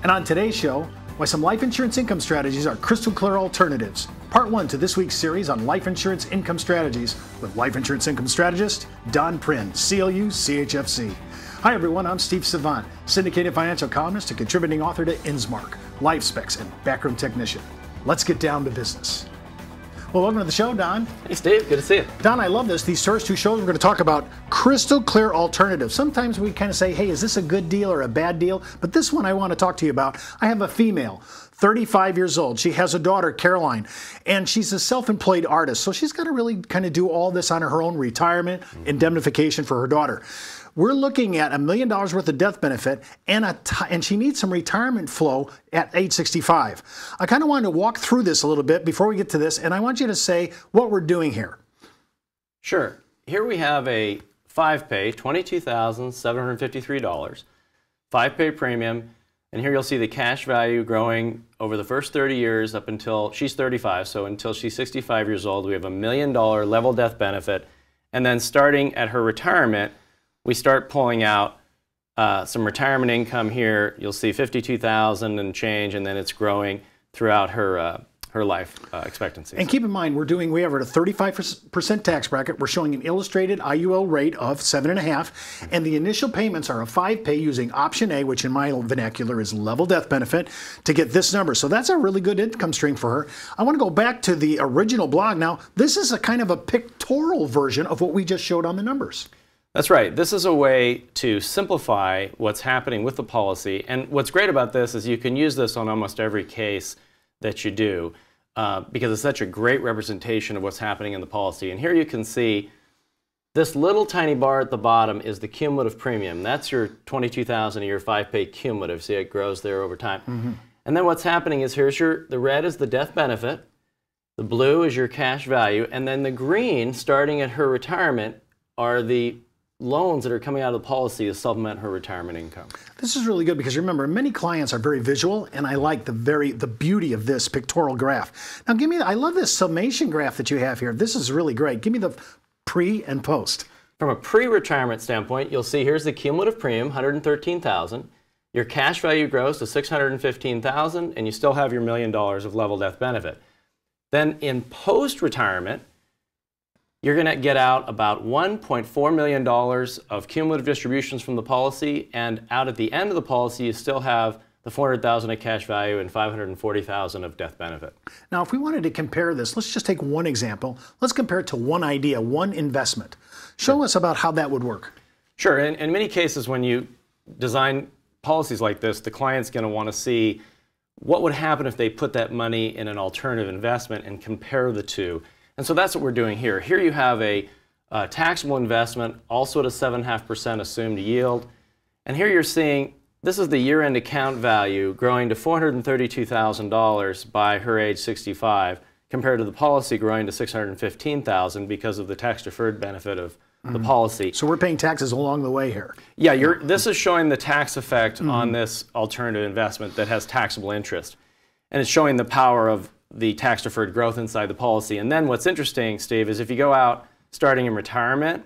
And on today's show, why some life insurance income strategies are crystal clear alternatives. Part 1 to this week's series on life insurance income strategies with life insurance income strategist Don Prinn, CLU CHFC. Hi everyone, I'm Steve Savant, syndicated financial columnist and contributing author to Innsmark, Life Specs, and Backroom Technician. Let's get down to business. Well, welcome to the show, Don. Hey, Steve. Good to see you. Don, I love this. These first two shows, we're going to talk about crystal clear alternatives. Sometimes we kind of say, hey, is this a good deal or a bad deal? But this one I want to talk to you about. I have a female, 35 years old. She has a daughter, Caroline, and she's a self-employed artist. So she's got to really kind of do all this on her own retirement, indemnification for her daughter. We're looking at $1 million worth of death benefit, and she needs some retirement flow at age 65. I kind of wanted to walk through this a little bit before we get to this, and I want you to say what we're doing here. Sure. Here we have a 5-pay, $22,753, 5-pay premium, and here you'll see the cash value growing over the first 30 years up until she's 35, so until she's 65 years old. We have $1 million level death benefit, and then starting at her retirement, we start pulling out some retirement income here. You'll see $52,000 and change, and then it's growing throughout her life expectancy. And keep in mind, we have it at a 35% tax bracket. We're showing an illustrated IUL rate of 7.5, and the initial payments are a 5-pay using option A, which in my vernacular is level death benefit, to get this number. So that's a really good income stream for her. I want to go back to the original blog now. This is a kind of a pictorial version of what we just showed on the numbers. That's right. This is a way to simplify what's happening with the policy. And what's great about this is you can use this on almost every case that you do because it's such a great representation of what's happening in the policy. And here you can see this little tiny bar at the bottom is the cumulative premium. That's your $22,000 a year 5-pay cumulative. See, it grows there over time. Mm-hmm. And then what's happening is the red is the death benefit, the blue is your cash value, and then the green, starting at her retirement, are the loans that are coming out of the policy to supplement her retirement income. This is really good because remember, many clients are very visual, and I like the beauty of this pictorial graph. Now, I love this summation graph that you have here. This is really great. Give me the pre and post. From a pre-retirement standpoint, you'll see here's the cumulative premium, $113,000. Your cash value grows to $615,000, and you still have your $1 million of level death benefit. Then in post-retirement, you're going to get out about $1.4 million of cumulative distributions from the policy, and out at the end of the policy, you still have the $400,000 of cash value and $540,000 of death benefit. Now, if we wanted to compare this, let's just take one example. Let's compare it to one idea, one investment. Show us about how that would work. Sure. In many cases, when you design policies like this, the client's going to want to see what would happen if they put that money in an alternative investment and compare the two. And so that's what we're doing here. Here you have a taxable investment, also at a 7.5% assumed yield. And here you're seeing this is the year-end account value growing to $432,000 by her age 65, compared to the policy growing to $615,000 because of the tax-deferred benefit of the policy. So we're paying taxes along the way here. Yeah, this is showing the tax effect on this alternative investment that has taxable interest. And it's showing the power of the tax-deferred growth inside the policy. And then what's interesting, Steve, is if you go out starting in retirement,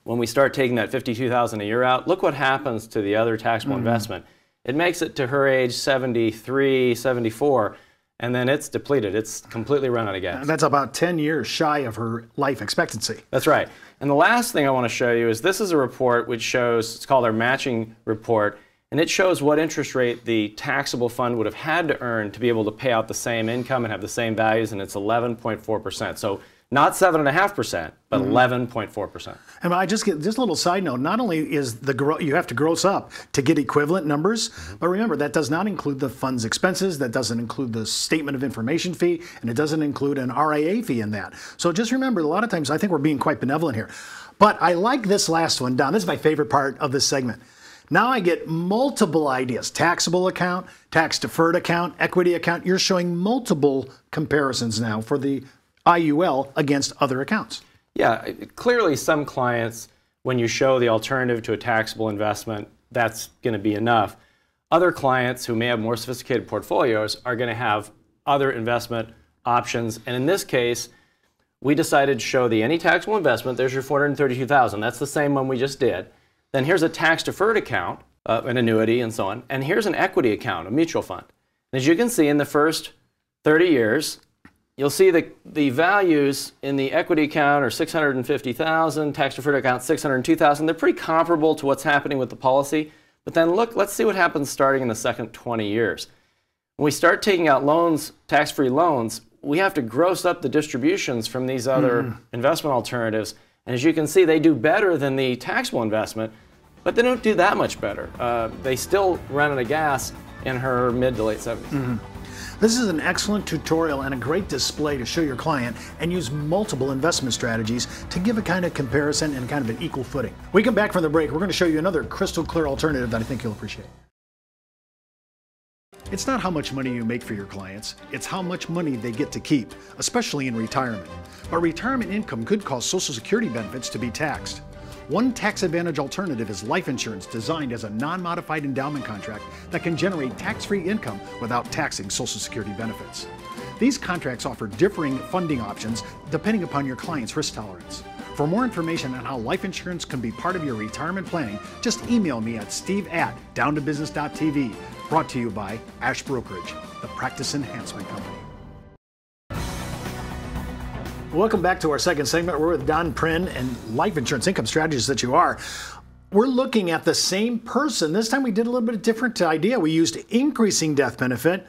when we start taking that $52,000 a year out, look what happens to the other taxable investment. It makes it to her age 73, 74, and then it's depleted. It's completely run out of gas. And that's about 10 years shy of her life expectancy. That's right. And the last thing I want to show you is this is a report which shows, it's called our matching report, and it shows what interest rate the taxable fund would have had to earn to be able to pay out the same income and have the same values, and it's 11.4%. So not 7.5%, but 11.4%. And I just a little side note, not only is you have to gross up to get equivalent numbers, but remember, that does not include the fund's expenses, that doesn't include the statement of information fee, and it doesn't include an RIA fee in that. So just remember, a lot of times I think we're being quite benevolent here. But I like this last one, Don. This is my favorite part of this segment. Now I get multiple ideas, taxable account, tax-deferred account, equity account. You're showing multiple comparisons now for the IUL against other accounts. Yeah, clearly some clients, when you show the alternative to a taxable investment, that's going to be enough. Other clients who may have more sophisticated portfolios are going to have other investment options. And in this case, we decided to show any taxable investment. There's your $432,000. That's the same one we just did. Then here's a tax-deferred account, an annuity and so on. And here's an equity account, a mutual fund. As you can see, in the first 30 years, you'll see that the values in the equity account are $650,000, tax-deferred account $602,000. They're pretty comparable to what's happening with the policy. But then look, let's see what happens starting in the second 20 years. When we start taking out loans, tax-free loans, we have to gross up the distributions from these other investment alternatives. And as you can see, they do better than the taxable investment, but they don't do that much better. They still run out of gas in her mid to late 70s. This is an excellent tutorial and a great display to show your client and use multiple investment strategies to give a kind of comparison and kind of an equal footing. We come back from the break, we're going to show you another crystal clear alternative that I think you'll appreciate. It's not how much money you make for your clients, it's how much money they get to keep, especially in retirement. But retirement income could cause Social Security benefits to be taxed. One tax advantage alternative is life insurance designed as a non-modified endowment contract that can generate tax-free income without taxing Social Security benefits. These contracts offer differing funding options depending upon your client's risk tolerance. For more information on how life insurance can be part of your retirement planning, just email me at steve@downtobusiness.tv. Brought to you by Ash Brokerage, the practice enhancement company. Welcome back to our second segment. We're with Don Prin and life insurance income strategist that you are. We're looking at the same person. This time we did a little bit of different idea. We used increasing death benefit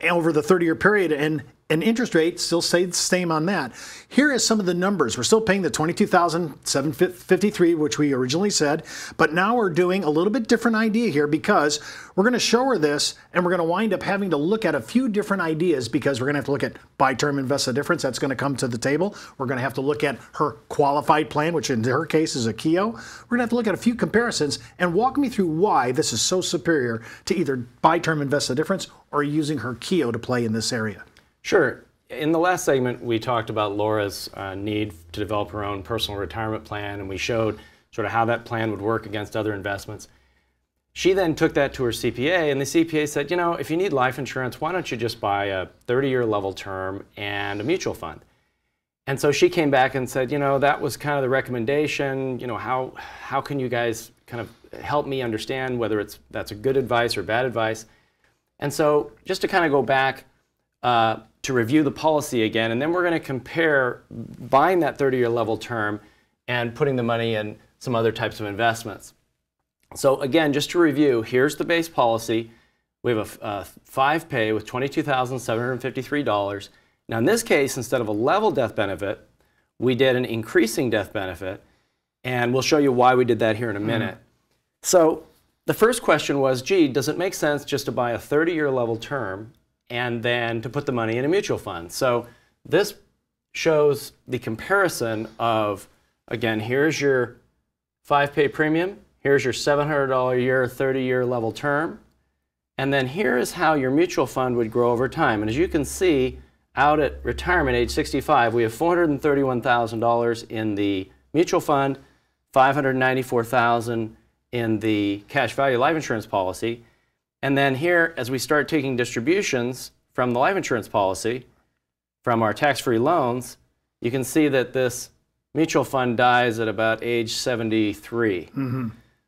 over the 30-year period, and interest rate still stayed the same on that. Here is some of the numbers. We're still paying the $22,753, which we originally said, but now we're doing a little bit different idea here because we're going to show her this, and we're going to wind up having to look at a few different ideas because we're going to have to look at buy term invest the difference. That's going to come to the table. We're going to have to look at her qualified plan, which in her case is a KEO. We're going to have to look at a few comparisons and walk me through why this is so superior to either buy term invest the difference or using her KEO to play in this area. Sure. In the last segment, we talked about Laura's need to develop her own personal retirement plan, and we showed sort of how that plan would work against other investments. She then took that to her CPA, and the CPA said, you know, if you need life insurance, why don't you just buy a 30-year level term and a mutual fund? And so she came back and said, you know, that was kind of the recommendation. You know, how can you guys kind of help me understand whether that's a good advice or bad advice? And so just to kind of go back, to review the policy again, and then we're going to compare buying that 30-year level term and putting the money in some other types of investments. So again, just to review, here's the base policy. We have a 5-pay with $22,753. Now in this case, instead of a level death benefit, we did an increasing death benefit, and we'll show you why we did that here in a minute. So the first question was, gee, does it make sense just to buy a 30-year level term and then to put the money in a mutual fund? So this shows the comparison of, again, here's your 5-pay premium, here's your $700 a year, 30-year level term, and then here is how your mutual fund would grow over time. And as you can see, out at retirement age 65, we have $431,000 in the mutual fund, $594,000 in the cash value life insurance policy. And then here, as we start taking distributions from the life insurance policy, from our tax-free loans, you can see that this mutual fund dies at about age 73.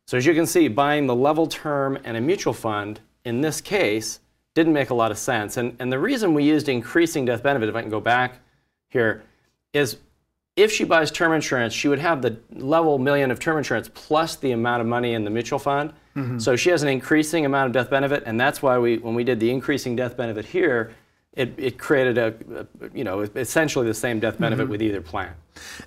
So as you can see, buying the level term and a mutual fund, in this case, didn't make a lot of sense. And the reason we used increasing death benefit, if I can go back here, is if she buys term insurance, she would have the level million of term insurance plus the amount of money in the mutual fund. So she has an increasing amount of death benefit, and that's why when we did the increasing death benefit here, it created essentially the same death benefit with either plan.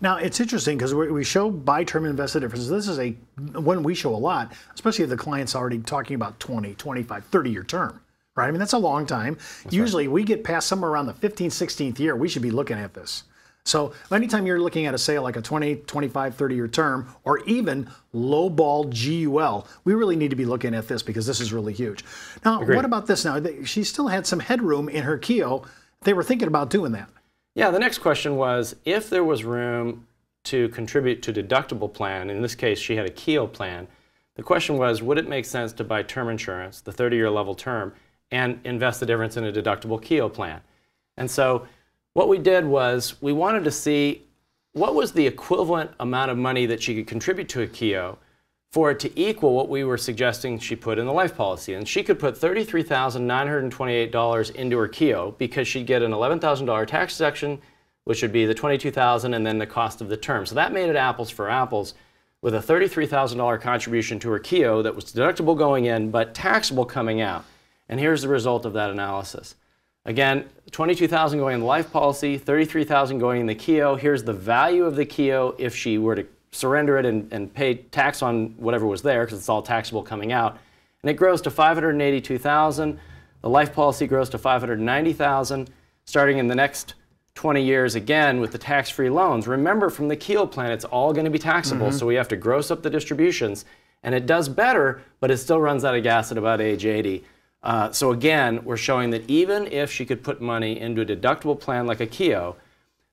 Now it's interesting because we show buy term invest the difference. This is one we show a lot, especially if the client's already talking about 20, 25, 30-year term. Right? I mean, that's a long time. That's usually we get past somewhere around the 15th, 16th year, we should be looking at this. So anytime you're looking at a sale like a 20, 25, 30-year term, or even low-ball GUL, we really need to be looking at this because this is really huge. Now, what about this now? She still had some headroom in her KEO. They were thinking about doing that. Yeah, the next question was, if there was room to contribute to deductible plan, in this case she had a KEO plan, the question was, would it make sense to buy term insurance, the 30-year level term, and invest the difference in a deductible KEO plan? And so what we did was we wanted to see what was the equivalent amount of money that she could contribute to a KEO for it to equal what we were suggesting she put in the life policy. And she could put $33,928 into her KEO because she'd get an $11,000 tax deduction, which would be the $22,000 and then the cost of the term. So that made it apples for apples with a $33,000 contribution to her KEO that was deductible going in but taxable coming out. And here's the result of that analysis. Again, $22,000 going in the life policy, $33,000 going in the KEO. Here's the value of the KEO if she were to surrender it and pay tax on whatever was there, because it's all taxable coming out. And it grows to $582,000. The life policy grows to $590,000. Starting in the next 20 years again with the tax-free loans. Remember, from the KEO plan, it's all going to be taxable, so we have to gross up the distributions. And it does better, but it still runs out of gas at about age 80. So again, we're showing that even if she could put money into a deductible plan like a KEO,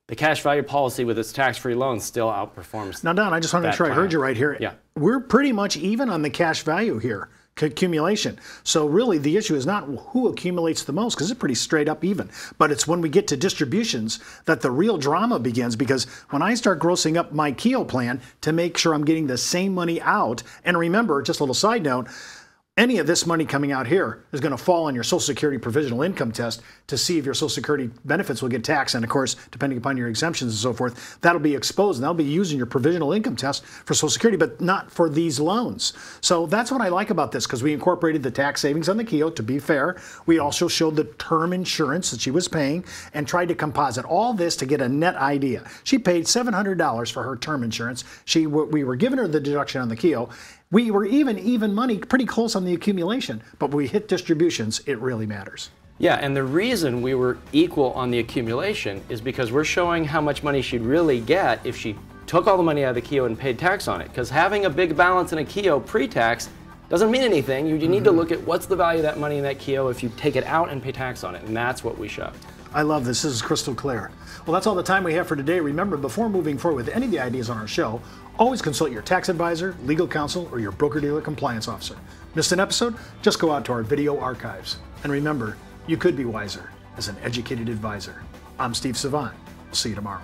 the cash value policy with its tax-free loans still outperforms. Now, Don, I just want to make sure I heard you right here. Yeah. We're pretty much even on the cash value here, accumulation. So really the issue is not who accumulates the most, because it's pretty straight up even. But it's when we get to distributions that the real drama begins, because when I start grossing up my KEO plan to make sure I'm getting the same money out, and remember, just a little side note, any of this money coming out here is going to fall on your Social Security provisional income test to see if your Social Security benefits will get taxed. And of course, depending upon your exemptions and so forth, that'll be exposed and that'll be used in your provisional income test for Social Security, but not for these loans. So that's what I like about this, because we incorporated the tax savings on the KEO, to be fair. We also showed the term insurance that she was paying and tried to composite all this to get a net idea. She paid $700 for her term insurance. We were giving her the deduction on the KEO. We were even money, pretty close on the accumulation, but when we hit distributions, it really matters. Yeah, and the reason we were equal on the accumulation is because we're showing how much money she'd really get if she took all the money out of the KEO and paid tax on it. Because having a big balance in a KEO pre-tax doesn't mean anything. You need to look at what's the value of that money in that KEO if you take it out and pay tax on it, and that's what we showed. I love this. This is crystal clear. Well, that's all the time we have for today. Remember, before moving forward with any of the ideas on our show, always consult your tax advisor, legal counsel, or your broker-dealer compliance officer. Missed an episode? Just go out to our video archives. And remember, you could be wiser as an educated advisor. I'm Steve Savant. We'll see you tomorrow.